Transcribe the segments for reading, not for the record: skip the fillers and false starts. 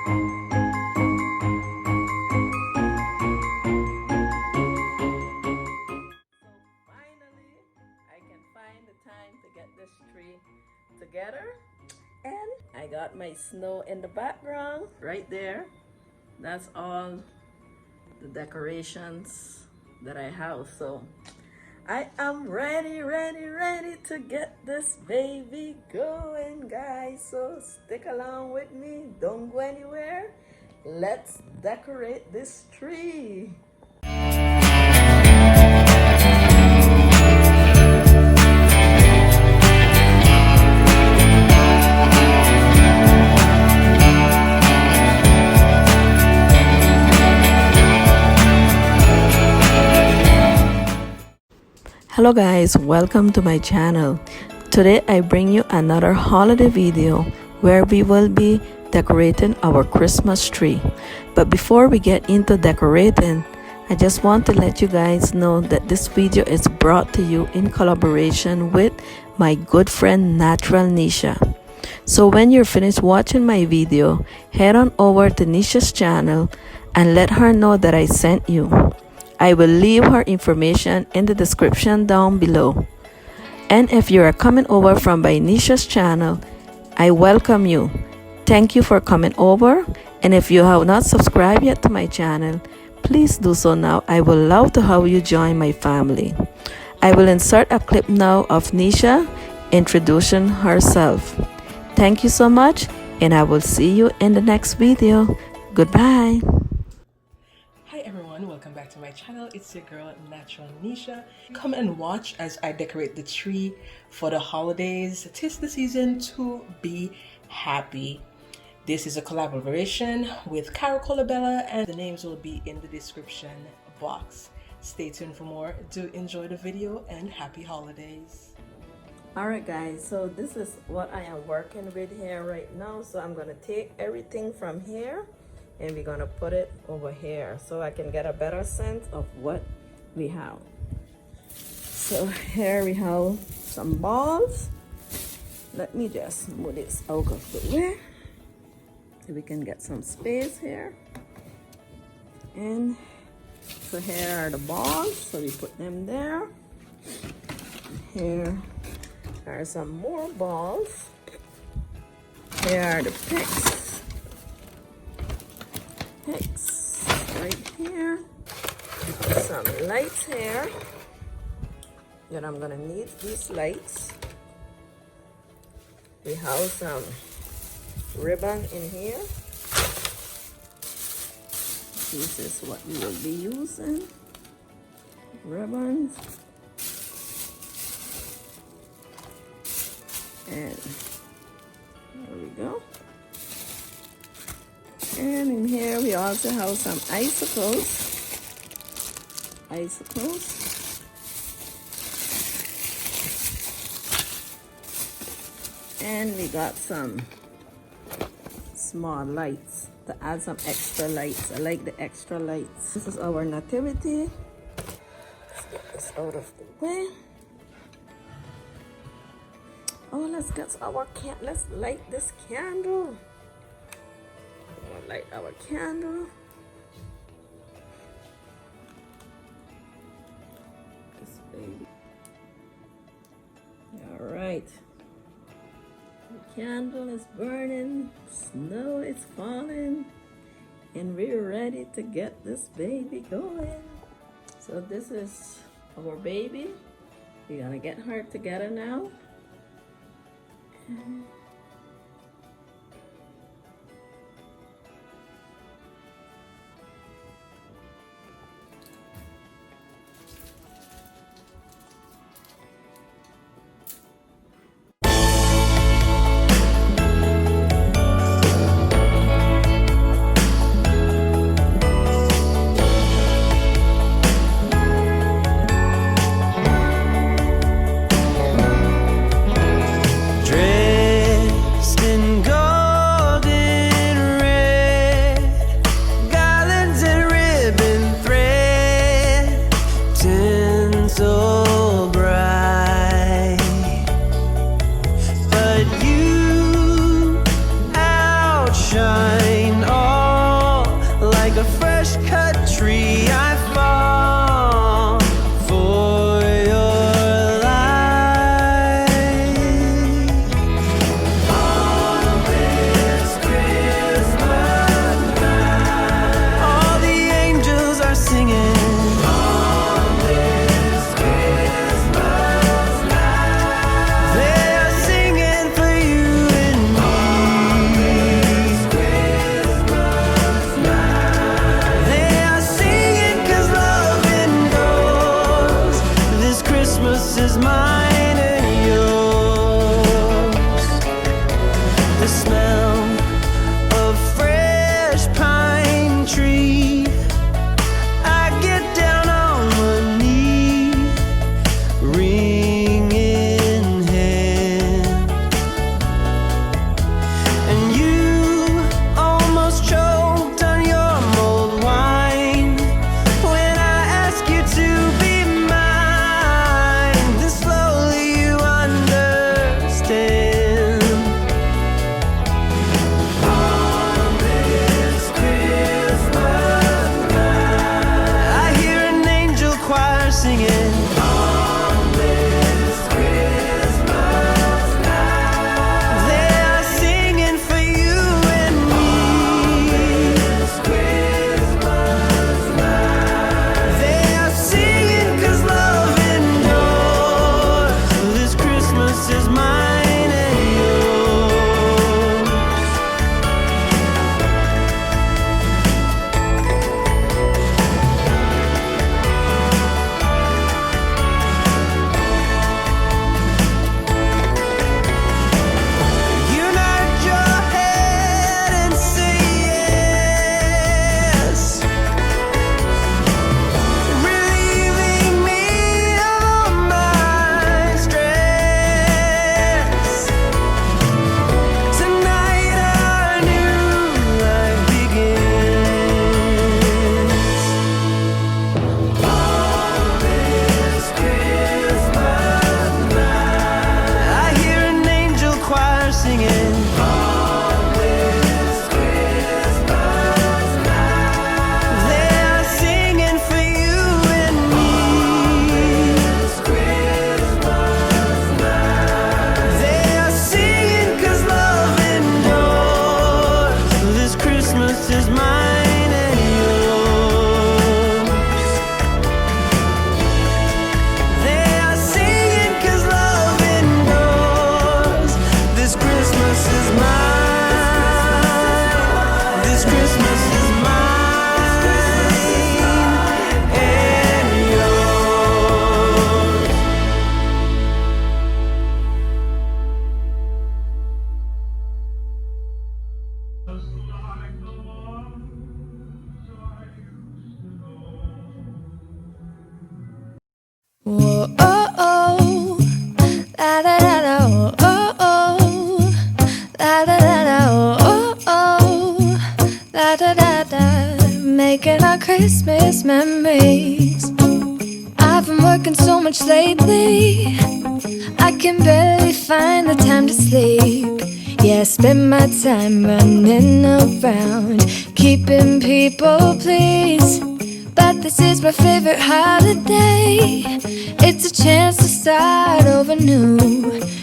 Finally, I can find the time to get this tree together. And I got my snow in the background right there. That's all the decorations that I have. So I am ready to get this baby going, guys. So stick along with me. Don't go anywhere. Let's decorate this tree. Hello guys, welcome to my channel. Today I bring you another holiday video where we will be decorating our Christmas tree. But before we get into decorating, I just want to let you guys know that this video is brought to you in collaboration with my good friend Natural Nisha. So when you're finished watching my video, head on over to Nisha's channel and let her know that I sent you. I will leave her information in the description down below. And if you are coming over from by Nisha's channel, I welcome you. Thank you for coming over. And if you have not subscribed yet to my channel, please do so now. I would love to have you join my family. I will insert a clip now of Nisha introducing herself. Thank you so much, and I will see you in the next video. Goodbye. Hi everyone, welcome back to my channel. It's your girl Natural Nisha. Come and watch as I decorate the tree for the holidays. 'Tis the season to be happy. This is a collaboration with Caracolabella and the names will be in the description box. Stay tuned for more. Do enjoy the video and happy holidays. Alright guys, so this is what I am working with here right now. So I'm going to take everything from here and we're going to put it over here so I can get a better sense of what we have. So here we have some balls. Let me just move this out of the way so we can get some space here. And so here are the balls, so we put them there. Here are some more balls. Here are the picks right here. Some lights here. Then I'm gonna need these lights. We have some ribbon in here. This is what we will be using. Ribbons. And there we go. And in here we also have some icicles. And we got some small lights to add some extra lights. I like the extra lights. This is our nativity. Let's get this out of the way. Oh, let's light this candle. We'll light our candle. This baby. All right. The candle is burning. Snow is falling. And we're ready to get this baby going. So this is our baby. We're gonna get her together now. is mine and yours. They are singing 'cause love endures. This Christmas is mine. This Christmas is mine and yours. Whoa, oh, oh, la da da da, oh, oh, oh, la da da da, oh, oh, la da da da, making our Christmas memories. I've been working so much lately, I can barely find the time to sleep. Yeah, I spend my time running around, keeping people pleased. But this is my favorite holiday. It's a chance to start over new.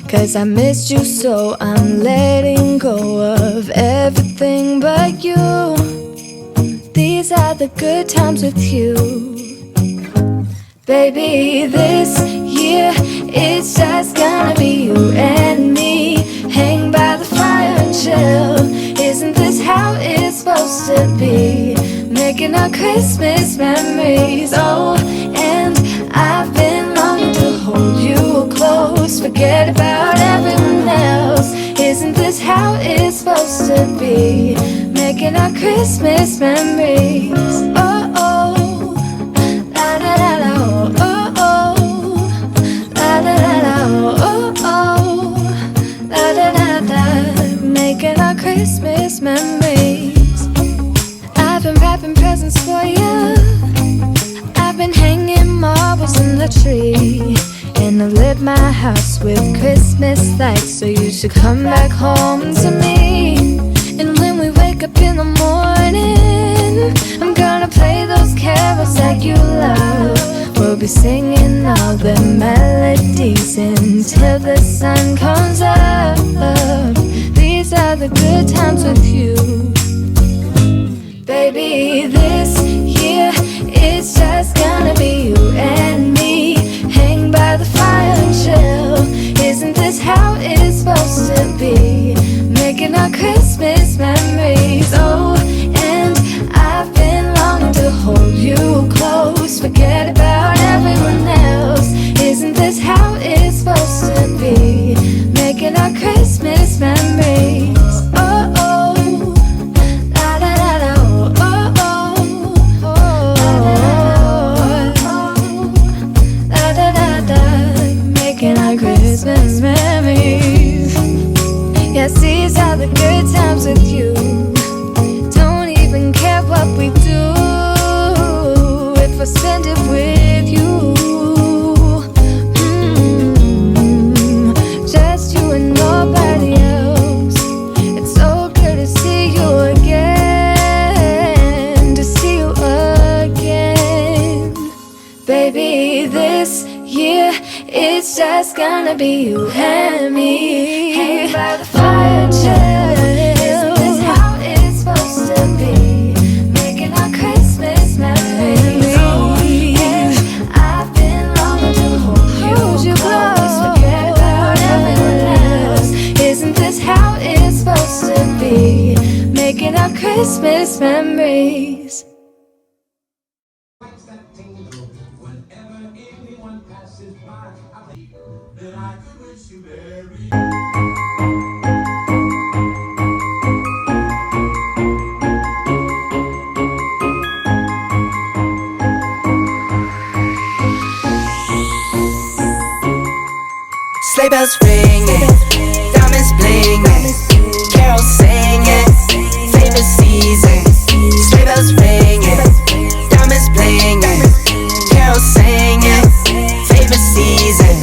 'Cause I missed you so I'm letting go of everything but you. These are the good times with you. Baby, this year it's just gonna be you and me. Hang by the fire and chill. Isn't this how it's supposed to be? Making our Christmas memories. Oh, and I've been longing to hold you close. Forget about everyone else. Isn't this how it's supposed to be? Making our Christmas memories. Oh, oh, la da da da, oh, oh, la da da da, oh, oh, la da da da, making our Christmas memories. I've been wrapping presents for you. I've been hanging marbles in the tree. And I've lit my house with Christmas lights. So you should come back home to me. And when we wake up in the morning, I'm gonna play those carols that you love. We'll be singing all the melodies until the sun comes up. These are the good times with you. Baby, this year it's just gonna be you and me. Hang by the fire and chill. Isn't this how it's supposed to be? Making our Christmas memories. Oh, and I've been longing to hold you close. Forget about everyone else. Isn't this how it's supposed to be? Making our Christmas memories. Oh, oh, la da da da, oh, oh, la da da da, making our Christmas memories. Yes, these are the good times with you. Don't even care what we do if I spend it with you. Just you and nobody else. It's so good to see you again, to see you again. Baby, this year it's just gonna be you and me. Hang by the fire and chill. Isn't this how it's supposed to be? Making our Christmas memories. Oh, and I've been longing to hold you close. Forget about everyone else. Isn't this how it's supposed to be? Making our Christmas memories. Sleigh bells ringing, diamonds blinging, carols singing, favorite season. Sleigh bells ringing, diamonds blinging, carols singing, favorite season.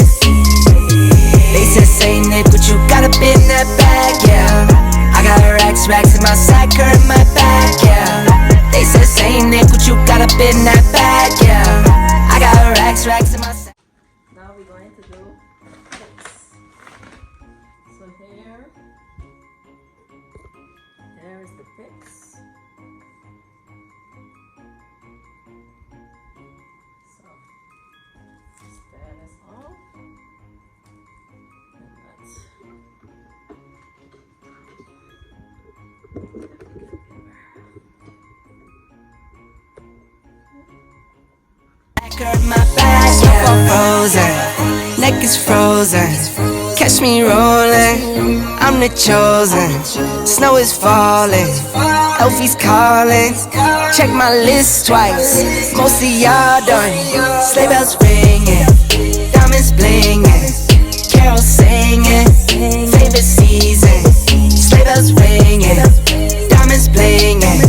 They said, say Nick, what you got up in that bag, yeah. I got racks in my sack or in my bag, yeah. They said, say Nick, what you got up in that bag, yeah. I got racks in my sack. Now we're going to do picks. So here is the picks. neck is frozen. Catch me rolling, I'm the chosen. Snow is falling, Elfie's calling. Check my list twice, most of y'all done. Sleigh bells ringing, diamonds blinging, carols singing, favorite season. Sleigh bells ringing, diamonds blinging,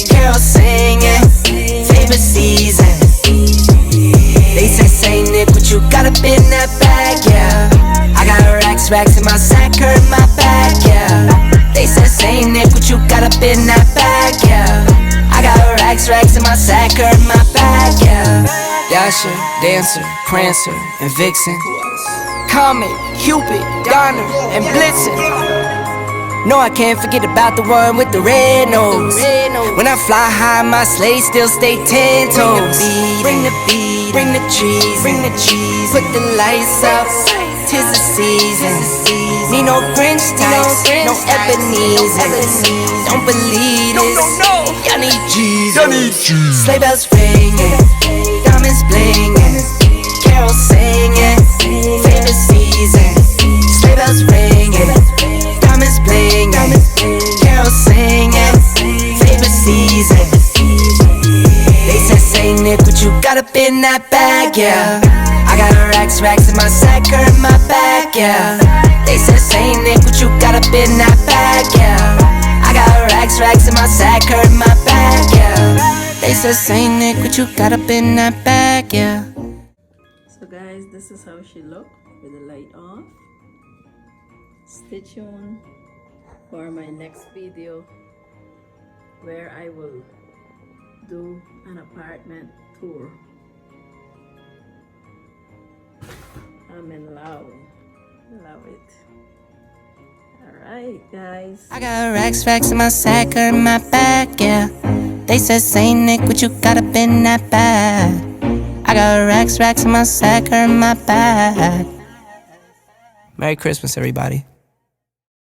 carols singing, favorite season. They say Nick, what you got up in that bag, yeah. I got racks in my sack, her in my bag, yeah. They say Nick, what you got up in that bag, yeah. I got racks in my sack, her in my bag, yeah. Dasher, Dancer, Prancer, and Vixen, Comet, Cupid, Donner, and Blitzen. No, I can't forget about the one with the red nose. When I fly high, my sleigh still stay 10 toes. Bring the beat, bring the trees, put the lights up, 'tis the season. Need no Grinch types, no Ebenezer. Don't believe this, y'all need Jesus. Sleigh bells ringing, diamonds blinging, carols singing, favorite season. Sleigh bells ringing, diamonds blinging, carols singing, favorite season. They say Nick, what you got up in that bag, yeah. I got racks in my sack, her in my bag, yeah. They say Nick, what you got up in that bag, yeah. I got racks in my sack, her in my bag, yeah. They say Nick, what you got up in that bag, yeah. So guys, this is how she look with the light off. Stay tuned for my next video where I will do an apartment tour. I'm in love it. Alright guys, I got racks in my sack, her in my bag, yeah. They say Nick, what you got up in that bag. I got racks in my sack, her in my bag. Merry Christmas, everybody.